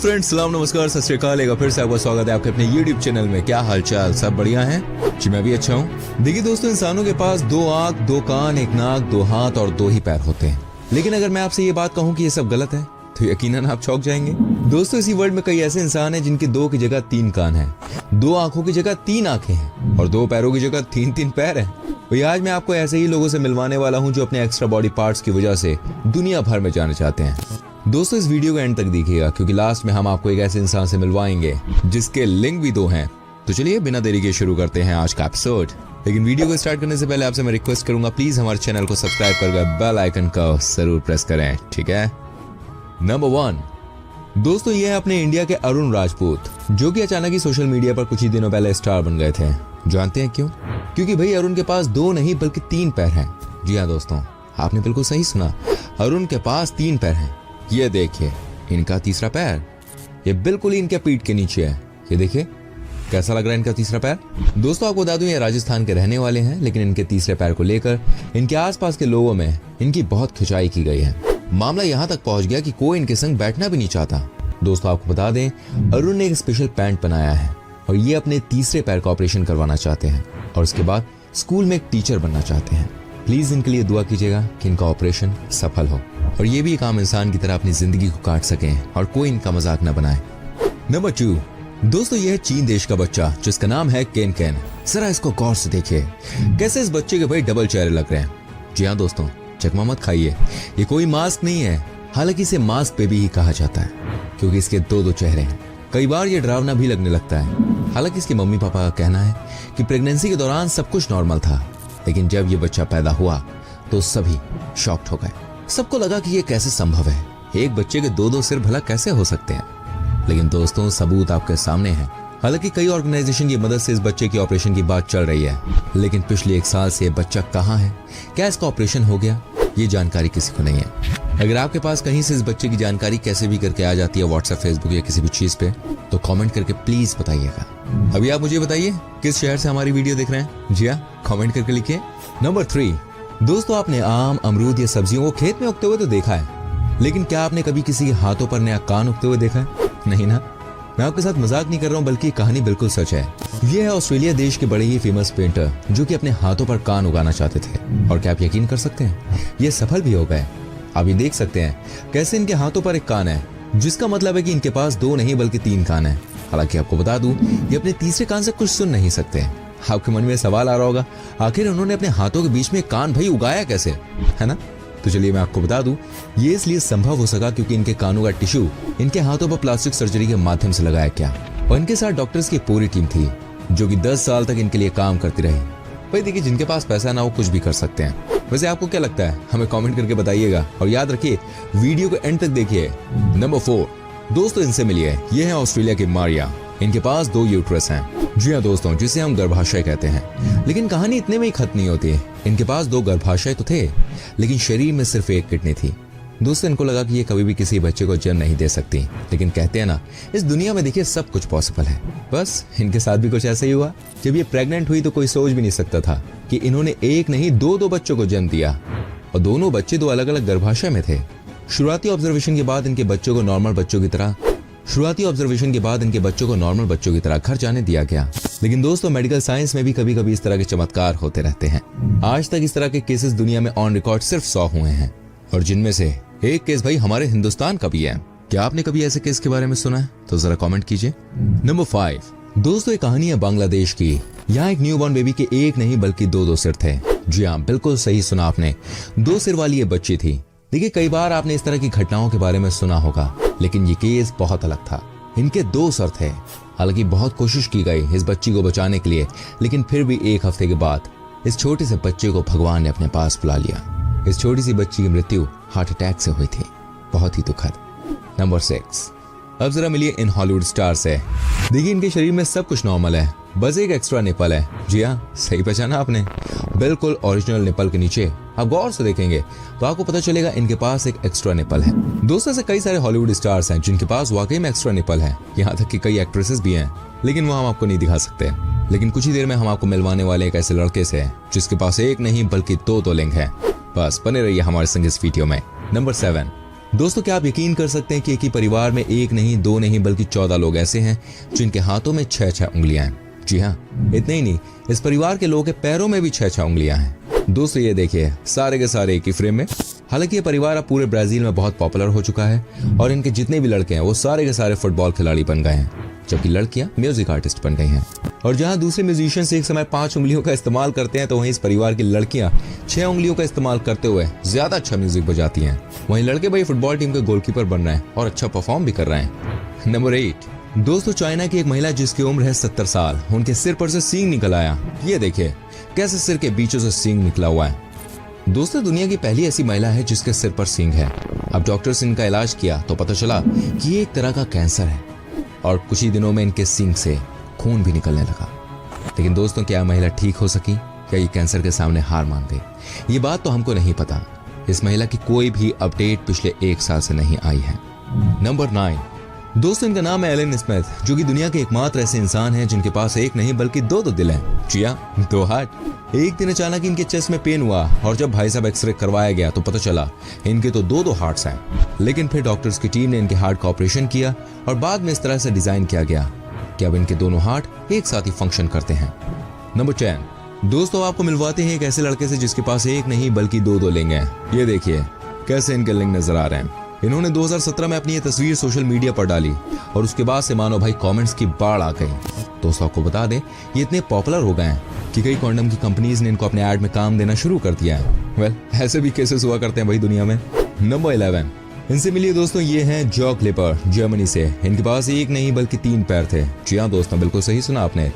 Friends, सलाम नमस्कार सत श्री अकाल। एक बार फिर से आपका स्वागत है आपके अपने YouTube चैनल में। क्या हालचाल, सब बढ़िया हैं? जी मैं भी अच्छा हूँ। देखिए दोस्तों, इंसानों के पास 2 आंख, 2 कान, 1 नाक, 2 हाथ और 2 ही पैर होते हैं। लेकिन अगर मैं आपसे ये बात कहूँ कि ये सब गलत है तो यकीनन आप चौंक जाएंगे। दोस्तों, इसी वर्ल्ड में कई ऐसे इंसान हैं जिनके 2 की जगह 3 कान हैं, 2 आंखों की जगह 3 आंखें हैं और 2 पैरों की जगह 3 पैर हैं। तो आज मैं आपको ऐसे ही लोगों से मिलवाने वाला हूँ जो अपने एक्स्ट्रा बॉडी पार्ट्स की वजह से दुनिया भर में जाने चाहते हैं। दोस्तों, इस वीडियो को एंड तक देखिएगा क्योंकि लास्ट में हम आपको एक ऐसे इंसान से मिलवाएंगे जिसके लिंग भी 2 हैं। तो चलिए बिना देरी के शुरू करते हैं आज का एपिसोड। लेकिन वीडियो को स्टार्ट करने से पहले आपसे मैं रिक्वेस्ट करूंगा, प्लीज हमारे चैनल को सब्सक्राइब करके बेल आइकन को जरूर प्रेस करें, ठीक है। नंबर 1 दोस्तों, ये है अपने इंडिया के अरुण राजपूत, जो कि अचानक ही सोशल मीडिया पर कुछ ही दिनों पहले स्टार बन गए थे। जानते हैं क्यों? क्योंकि भाई अरुण के पास 2 नहीं बल्कि 3 पैर हैं। जी हाँ दोस्तों, आपने बिल्कुल सही सुना, अरुण के पास 3 पैर हैं। ये देखिए, इनका तीसरा पैर ये बिल्कुल ही इनके पीठ के नीचे है। ये देखिए कैसा लग रहा है इनका तीसरा पैर। दोस्तों, आपको बता दूं ये राजस्थान के रहने वाले हैं, लेकिन इनके तीसरे पैर को लेकर इनके आसपास के लोगों में इनकी बहुत खिंचाई की गई है। मामला यहाँ तक पहुंच गया कि कोई इनके संग बैठना भी नहीं चाहता। दोस्तों, आपको बता दें, अरुण ने एक स्पेशल पैंट बनाया है और ये अपने तीसरे पैर का ऑपरेशन करवाना चाहते हैं और उसके बाद स्कूल में एक टीचर बनना चाहते हैं। प्लीज इनके लिए दुआ कीजिएगा कि इनका ऑपरेशन सफल हो और ये भी एक आम इंसान की तरह अपनी जिंदगी को काट सकें और कोई इनका मजाक न बनाए। नंबर 2 दोस्तों, यह है चीन देश का बच्चा जिसका नाम है केन केन। जरा इसको गौर से देखिए, कैसे इस बच्चे के भाई डबल चेहरे लग रहे हैं। जी हाँ दोस्तों, चकमा मत खाइए, ये कोई मास्क नहीं है। हालांकि इसे मास्क बेबी ही कहा जाता है क्योंकि इसके 2 चेहरे हैं। कई बार ये डरावना भी लगने लगता है। हालांकि इसके मम्मी पापा का कहना है कि प्रेगनेंसी के दौरान सब कुछ नॉर्मल था, लेकिन जब ये बच्चा पैदा हुआ तो सभी शॉक्ड हो गए। सबको लगा कि ये कैसे संभव है, एक बच्चे के 2 सिर भला कैसे हो सकते हैं। लेकिन दोस्तों, सबूत आपके सामने है। हालांकि कई ऑर्गेनाइजेशन की मदद से इस बच्चे की ऑपरेशन की बात चल रही है, लेकिन पिछले 1 साल से ये बच्चा कहाँ है, क्या इसका ऑपरेशन हो गया, ये जानकारी किसी को नहीं है। अगर आपके पास कहीं से इस बच्चे की जानकारी कैसे भी करके आ जाती है व्हाट्सएप, फेसबुक या किसी भी चीज पे, तो कमेंट करके प्लीज बताइएगा। अभी आप मुझे बताइए किस शहर से हमारी वीडियो देख रहे हैं। जी हाँ, कमेंट करके लिखिए। नंबर 3 दोस्तों, आपने आम, अमरूद या सब्जियों को खेत में उगते हुए तो देखा है, लेकिन क्या आपने कभी किसी के हाथों पर नया कान उगते हुए देखा है? नहीं ना। मैं आपके साथ मजाक नहीं कर रहा हूँ, बल्कि कहानी बिल्कुल सच है। ये है ऑस्ट्रेलिया देश के बड़े ही फेमस पेंटर जो कि अपने हाथों पर कान उगाना चाहते थे और क्या आप यकीन कर सकते हैं, ये सफल भी हो गए। आप ये देख सकते हैं कैसे इनके हाथों पर 1 कान है, जिसका मतलब है कि इनके पास 2 नहीं बल्कि 3 कान है। हालांकि आपको बता दूं, ये अपने तीसरे कान से कुछ सुन नहीं सकते। आपके मन में सवाल आ रहा होगा, आखिर उन्होंने अपने हाथों के बीच में कान भाई उगाया कैसे, है ना? तो चलिए मैं आपको बता दूं, ये इसलिए संभव हो सका क्योंकि इनके कानों का टिश्यू इनके हाथों पर प्लास्टिक सर्जरी के माध्यम से लगाया गया और इनके साथ डॉक्टर्स की पूरी टीम थी जो कि 10 साल तक इनके लिए काम करती रही। भाई देखिए, जिनके पास पैसा ना हो कुछ भी कर सकते हैं। वैसे आपको क्या लगता है, हमें कमेंट करके बताइएगा और याद रखिए वीडियो को एंड तक देखिए। नंबर 4 दोस्तों, इनसे मिलिए। ये है ऑस्ट्रेलिया की मारिया। इनके पास 2 यूट्रस हैं। जी हाँ दोस्तों, जिसे हम गर्भाशय कहते हैं। लेकिन कहानी इतने में ही खत्म नहीं होती। इनके पास 2 गर्भाशय तो थे, लेकिन शरीर में सिर्फ 1 किडनी थी। दोस्तों, इनको लगा कि ये कभी भी किसी बच्चे को जन्म नहीं दे सकती, लेकिन कहते हैं ना, इस दुनिया में देखिए सब कुछ पॉसिबल है। बस इनके साथ भी कुछ ऐसा ही हुआ। जब ये प्रेग्नेंट हुई तो कोई सोच भी नहीं सकता था कि इन्होंने 1 नहीं 2 बच्चों को जन्म दिया और दोनों बच्चे 2 अलग अलग गर्भाशय में थे। शुरुआती ऑब्जर्वेशन के बाद इनके बच्चों को नॉर्मल बच्चों की तरह घर जाने दिया गया। लेकिन दोस्तों, मेडिकल साइंस में भी कभी कभी इस तरह के चमत्कार होते रहते हैं। आज तक इस तरह के केसेस दुनिया में ऑन रिकॉर्ड सिर्फ 100 हुए हैं और जिनमें से एक केस भाई हमारे हिंदुस्तान का भी है। क्या आपने कभी ऐसे केस के बारे में सुना है? तो जरा कमेंट कीजिए। नंबर 5 दोस्तों, एक कहानी है बांग्लादेश की। यहाँ एक न्यूबॉर्न बेबी के 1 नहीं बल्कि 2 सिर थे। जी हाँ, बिल्कुल सही सुना आपने, 2 सिर वाली ये बच्ची थी। देखिए, कई बार आपने इस तरह की घटनाओं के बारे में सुना होगा, लेकिन ये केस बहुत अलग था। इनके 2 सर थे। हालांकि बहुत कोशिश की गई इस बच्ची को बचाने के लिए, लेकिन फिर भी 1 हफ्ते के बाद इस छोटे से बच्चे को भगवान ने अपने पास बुला लिया। इस छोटी सी बच्ची की मृत्यु हार्ट अटैक से हुई थी। बहुत ही दुखद। नंबर 6 अब जरा मिलिए इन हॉलीवुड स्टार से। देखिए, इनके शरीर में सब कुछ नॉर्मल है, बस एक एक्स्ट्रा निपल है। जी हाँ, सही पहचाना आपने, बिल्कुल ओरिजिनल निपल के नीचे आप गौर से देखेंगे तो आपको पता चलेगा इनके पास एक एक्स्ट्रा निपल है। दोस्तों, से कई सारे हॉलीवुड स्टार्स हैं जिनके पास वाकई में एक्स्ट्रा निपल है। यहाँ तक कि कई एक्ट्रेसेस भी हैं, लेकिन वो हम आपको नहीं दिखा सकते। लेकिन कुछ ही देर में हम आपको मिलवाने वाले एक ऐसे लड़के से जिसके पास 1 नहीं बल्कि 2 लिंग है। बस बने रहिए हमारे संग इस वीडियो में। नंबर 7 दोस्तों क्या आप यकीन कर सकते हैं कि एक ही परिवार में एक नहीं, दो नहीं, बल्कि 14 लोग ऐसे हैं जिनके हाथों में 6-6 उंगलियां हैं। जी हाँ, इतने ही नहीं, इस परिवार के लोगों के पैरों में भी 6-6 उंगलियां हैं। दोस्तों ये देखिए, सारे के सारे एक ही फ्रेम में। हालांकि ये परिवार अब पूरे ब्राजील में बहुत पॉपुलर हो चुका है और इनके जितने भी लड़के हैं वो सारे के सारे फुटबॉल खिलाड़ी बन गए हैं, जबकि लड़कियां म्यूजिक आर्टिस्ट बन गई हैं। और जहां दूसरे म्यूजिशियंस एक समय 5 उंगलियों का इस्तेमाल करते हैं, तो वहीं इस परिवार की लड़कियां 6 उंगलियों का इस्तेमाल करते हुए ज्यादा अच्छा म्यूजिक बजाती हैं। वहीं लड़के भाई फुटबॉल टीम के गोलकीपर बन रहे हैं और अच्छा परफॉर्म भी कर रहे हैं। नंबर 8, दोस्तों चाइना की एक महिला जिसकी उम्र है 70 साल, उनके सिर पर से सींग निकल आया। ये देखिए कैसे सिर के बीचों से सींग निकला हुआ है। दोस्तों दुनिया की पहली ऐसी महिला है जिसके सिर पर सींग है। अब डॉक्टर्स ने इनका इलाज किया तो पता चला कि ये एक तरह का कैंसर है और कुछ ही दिनों में इनके सींग से खून भी निकलने लगा। लेकिन दोस्तों क्या महिला ठीक हो सकी? क्या ये कैंसर के सामने हार मान गई? ये बात तो हमको नहीं पता। इस महिला की कोई भी अपडेट पिछले 1 साल से नहीं आई है। नंबर 9, दोस्तों इनका नाम है एलन स्मिथ, जो कि दुनिया के एकमात्र ऐसे इंसान हैं जिनके पास एक नहीं बल्कि 2 दिल हैं। जी हाँ, 2 हार्ट। एक दिन अचानक इनके चेस्ट में पेन हुआ और जब भाई साहब एक्सरे करवाया गया तो पता चला इनके तो 2 हार्ट्स हैं। लेकिन फिर डॉक्टर्स की टीम ने इनके हार्ट का ऑपरेशन किया और बाद में इस तरह से डिजाइन किया गया कि अब इनके दोनों हार्ट एक साथ ही फंक्शन करते हैं। नंबर 10, दोस्तों आपको मिलवाते हैं एक ऐसे लड़के से जिसके पास एक नहीं बल्कि 2 लिंग हैं। ये देखिए कैसे इनके लिंग नजर आ रहे हैं। इन्होंने 2017 में अपनी ये तस्वीर सोशल मीडिया पर डाली और उसके बाद से मानो भाई कमेंट्स की बाढ़ आ गई। दोस्तों आपको बता दें ये इतने पॉपुलर हो गए हैं कि कई कॉन्डम की कंपनीज ने इनको अपने ऐड में काम देना शुरू कर दिया है। ऐसे भी केसेस हुआ करते हैं भाई दुनिया में। नंबर 11, इनसे मिलिए दोस्तों, ये हैं जॉक लिपर, जर्मनी से। इनके पास एक नहीं बल्कि 3 पैर थे। जी हाँ दोस्तों, बिल्कुल सही सुना आपने।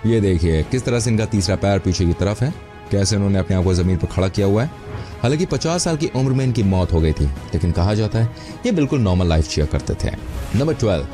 ये देखिए किस तरह से इनका तीसरा पैर पीछे की तरफ है, कैसे उन्होंने अपने आप को जमीन पर खड़ा किया हुआ है। हालांकि 50 साल की उम्र में इनकी मौत हो गई थी, लेकिन कहा जाता है ये बिल्कुल नॉर्मल लाइफ जिया करते थे। नंबर 12,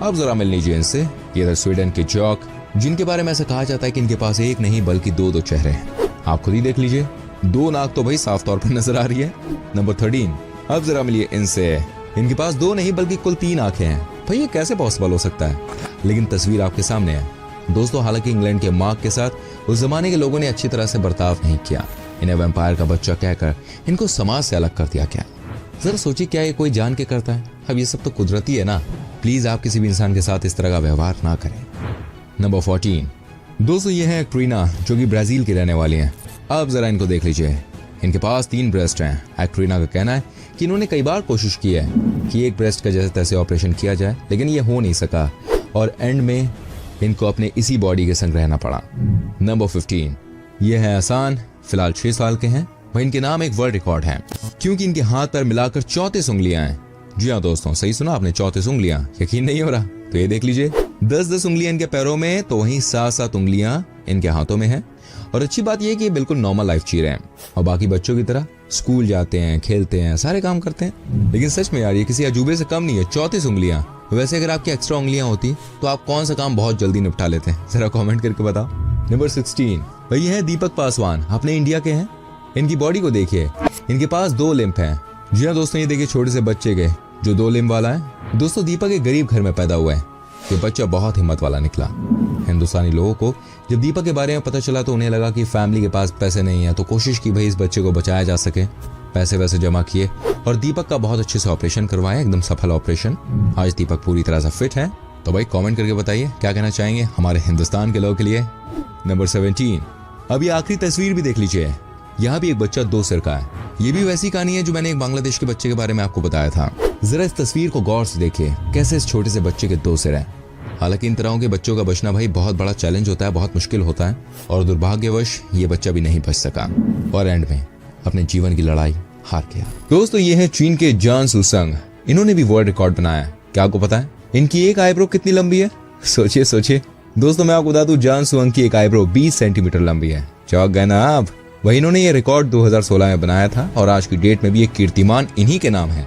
अब जरा मिल लीजिए इनसे। ये स्वीडन के जॉक, जिनके बारे में ऐसा कहा जाता है कि इनके पास एक नहीं बल्कि 2 चेहरे हैं। आप खुद ही देख लीजिए, 2 नाक तो भाई साफ तौर पर नजर आ रही है। नंबर 13, अब जरा मिलिए इनसे। इनके पास 2 नहीं बल्कि कुल 3 आंखें हैं। भाई ये कैसे पॉसिबल हो सकता है? लेकिन तस्वीर आपके सामने है दोस्तों। हालांकि इंग्लैंड के मार्क के साथ उस जमाने के लोगों ने अच्छी तरह से बर्ताव नहीं किया। इन्हें वैम्पायर का बच्चा कहकर इनको समाज से अलग कर दिया गया। जरा सोचिए, क्या ये कोई जान के करता है? अब ये सब तो कुदरती है ना। प्लीज आप किसी भी इंसान के साथ इस तरह का व्यवहार ना करें। नंबर 14, दोस्तों ये है एक्ट्रीना, जो कि ब्राजील की रहने वाली हैं। अब जरा इनको देख लीजिए। इनके पास 3 ब्रेस्ट हैं। एक्ट्रीना का कहना है कि इन्होंने कई बार कोशिश की है कि एक ब्रेस्ट का जैसे तैसे ऑपरेशन किया जाए, लेकिन ये हो नहीं सका और एंड में इनको अपने इसी बॉडी के संग रहना पड़ा। नंबर 15, ये है आसान, फिलहाल 6 साल के हैं। वह इनके नाम एक वर्ल्ड रिकॉर्ड है क्योंकि इनके हाथ पैर मिलाकर 34 उंगलियां हैं। जी हाँ दोस्तों, सही सुना आपने, 34 उंगलियां। यकीन नहीं हो रहा तो ये देख लीजिए, 10-10 उंगलियां इनके पैरों में, तो वहीं 7-7 उंगलियां इनके हाथों में है। और अच्छी बात यह है कि ये बिल्कुल नॉर्मल लाइफ जी रहे हैं और बाकी बच्चों की तरह स्कूल जाते हैं, खेलते हैं, सारे काम करते हैं। लेकिन सच में यार ये किसी अजूबे से कम नहीं है, 34 उंगलियां। वैसे अगर आपकी एक्स्ट्रा उंगलियां होती तो आप कौन सा काम बहुत जल्दी निपटा लेते हैं? जरा कमेंट करके बताओ। नंबर 16, भाई ये है दीपक पासवान, अपने इंडिया के हैं। इनकी बॉडी को देखिए, इनके पास 2 लिम्फ हैं। जी हाँ दोस्तों, ये देखिए छोटे से बच्चे के जो 2 लिम्फ वाला है। दोस्तों दीपक एक गरीब घर में पैदा हुआ है। ये बच्चा बहुत हिम्मत वाला निकला। हिंदुस्तानी लोगों को जब दीपक के बारे में पता चला तो उन्हें लगा कि फैमिली के पास पैसे नहीं है, तो कोशिश की भाई इस बच्चे को बचाया जा सके। पैसे वैसे जमा किए और दीपक का बहुत अच्छे से ऑपरेशन करवाया, एकदम सफल ऑपरेशन। आज दीपक पूरी तरह से फिट है। तो भाई कमेंट करके बताइए क्या कहना चाहेंगे हमारे हिंदुस्तान के लोगों के लिए। नंबर 17, अब ये आखिरी तस्वीर भी देख लीजिए। यहाँ भी एक बच्चा 2 सिर का है। ये भी वैसी कहानी है जो मैंने एक बांग्लादेश के बच्चे के बारे में आपको बताया था। जरा इस तस्वीर को गौर से देखिए, कैसे इस छोटे से बच्चे के 2 सिर हैं। हालांकि इन तरह के बच्चों का बचना भाई बहुत बड़ा चैलेंज होता है, बहुत मुश्किल होता है और दुर्भाग्यवश ये बच्चा भी नहीं बच सका और एंड में अपने जीवन की लड़ाई हार गया। दोस्तों ये है चीन के जान सुसंग, इन्होंने भी वर्ल्ड रिकॉर्ड बनाया। क्या आपको पता है इनकी एक आईब्रो कितनी लंबी है? सोचिए दोस्तों, मैं आपको बता दूं जान सुसंग की एक आईब्रो 20 सेंटीमीटर लंबी है। चौंक गए ना आप? वही इन्होंने ये रिकॉर्ड 2016 में बनाया था और आज की डेट में भी एक कीर्तिमान इन्हीं के नाम है।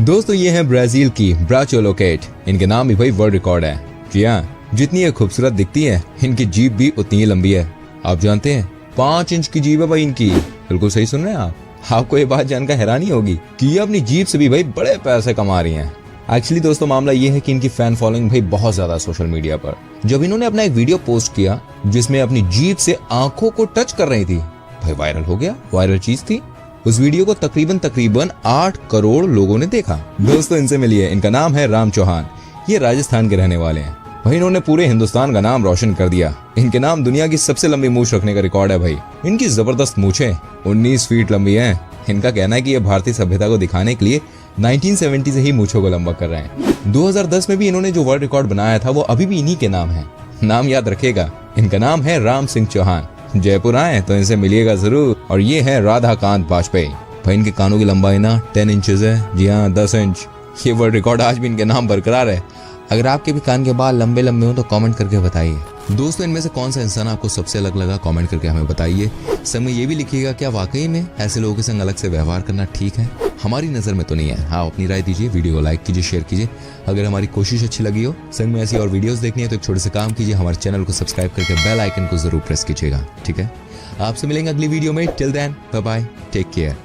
दोस्तों ये है ब्राजील की ब्राचोलोकेट, इनके नाम भी भाई वर्ल्ड रिकॉर्ड है। जी हाँ, जितनी ये खूबसूरत दिखती है इनकी जीभ भी उतनी ही लंबी है। आप जानते हैं 5 इंच की जीभ है भाई इनकी। बिल्कुल सही सुन रहे हैं आप। आपको ये बात जानकर हैरानी होगी कि ये अपनी जीभ से भी भाई बड़े पैसे कमा रही हैं। एक्चुअली दोस्तों मामला ये है कि इनकी फैन फॉलोइंग भाई बहुत ज्यादा सोशल मीडिया पर। जब इन्होंने अपना एक वीडियो पोस्ट किया जिसमें अपनी जीभ से आंखों को टच कर रही थी, भाई वायरल हो गया। वायरल चीज थी उस वीडियो को तकरीबन 8 करोड़ लोगों ने देखा। दोस्तों इनसे मिलिए, इनका नाम है राम चौहान। ये राजस्थान के रहने वाले हैं। भाई इन्होंने पूरे हिंदुस्तान का नाम रोशन कर दिया। इनके नाम दुनिया की सबसे लंबी मूछ रखने का रिकॉर्ड है भाई। इनकी जबरदस्त मूछें 19 फीट लंबी हैं। इनका कहना है कि ये भारतीय सभ्यता को दिखाने के लिए 1970 से ही मूछों को लंबा कर रहे हैं। 2010 में भी इन्होंने जो वर्ल्ड रिकॉर्ड बनाया था वो अभी भी इन्हीं के नाम है। नाम याद रखेगा, इनका नाम है राम सिंह चौहान। जयपुर आए तो इनसे मिलिएगा जरूर। और ये है राधाकांत वाजपेयी। भाई इनके कानों की लंबाई ना 10 इंचेस है। जी हाँ 10 इंच। ये वर्ल्ड रिकॉर्ड आज भी इनके नाम बरकरार है। अगर आपके भी कान के बाल लंबे लंबे हो तो कमेंट करके बताइए। दोस्तों इनमें से कौन सा इंसान आपको सबसे अलग लगा, कमेंट करके हमें बताइए। संग में ये भी लिखिएगा क्या वाकई में ऐसे लोगों के संग अलग से व्यवहार करना ठीक है? हमारी नजर में तो नहीं है। हाँ अपनी राय दीजिए, वीडियो को लाइक कीजिए, शेयर कीजिए। अगर हमारी कोशिश अच्छी लगी हो, संग में ऐसी और वीडियोस देखनी है तो एक छोटे से काम कीजिए, हमारे चैनल को सब्सक्राइब करके बेल आइकन को जरूर प्रेस कीजिएगा। ठीक है, आपसे मिलेंगे अगली वीडियो में। Till then bye bye, take care.